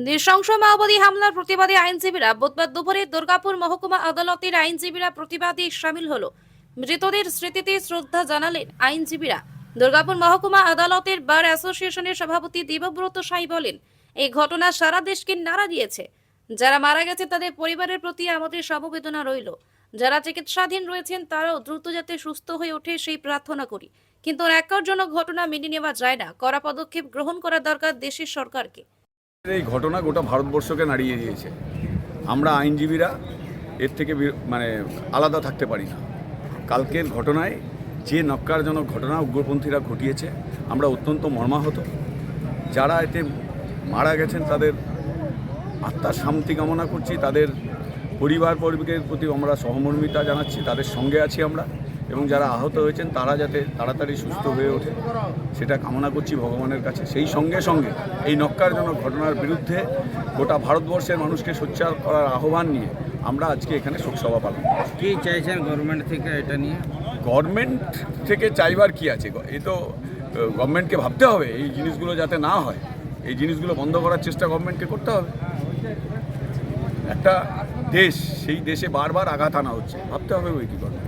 নৃশংস মাওবাদী হামলার প্রতিবাদে আইনজীবীরা বুধবার দুপুরে দুর্গাপুর মহকুমা আদালতের আইনজীবীরা প্রতিবাদে সামিল হলো। মৃতদের স্মৃতিতে শ্রদ্ধা জানালেন আইনজীবীরা। দুর্গাপুর মহকুমা আদালতের বার অ্যাসোসিয়েশনের সভাপতি দেবব্রত সাই বলেন, এই ঘটনা সারা দেশকে নাড়া দিয়েছে। যারা মারা গেছে তাদের পরিবারের প্রতি আমাদের সমবেদনা রইল। যারা চিকিৎসাধীন রয়েছেন তারাও দ্রুত যাতে সুস্থ হয়ে ওঠে সেই প্রার্থনা করি। কিন্তু ন্যাক্কারজনক ঘটনা মেনে নেওয়া যায় না। কড়া পদক্ষেপ গ্রহণ করা দরকার দেশের সরকারকে। এই ঘটনা গোটা ভারতবর্ষকে নাড়িয়ে দিয়েছে। আমরা আইনজীবীরা এর থেকে আলাদা থাকতে পারি না। কালকের ঘটনায় যে নক্কারজনক ঘটনা উগ্রপন্থীরা ঘটিয়েছে, আমরা অত্যন্ত মর্মাহত। যারা এতে মারা গেছেন তাদের আত্মার শান্তি কামনা করছি। তাদের পরিবারের প্রতি আমরা সহমর্মিতা জানাচ্ছি, তাদের সঙ্গে আছি আমরা। এবং যারা আহত হয়েছেন তারা যাতে তাড়াতাড়ি সুস্থ হয়ে ওঠে সেটা কামনা করছি ভগবানের কাছে। সেই সঙ্গে সঙ্গে এই নক্কারজনক ঘটনার বিরুদ্ধে গোটা ভারতবর্ষের মানুষকে সোচ্চার করার আহ্বান নিয়ে আমরা আজকে এখানে শোকসভা পালন করছি। কী চাইছেন গভর্নমেন্ট থেকে এটা নিয়ে? গভর্নমেন্ট থেকে চাইবার কি আছে? এই তো গভর্নমেন্টকে ভাবতে হবে এই জিনিসগুলো যাতে না হয়। এই জিনিসগুলো বন্ধ করার চেষ্টা গভর্নমেন্টকে করতে হবে। একটা দেশ, সেই দেশে বারবার আঘাত আনা হচ্ছে, ভাবতে হবে ওই কি গভর্নমেন্ট।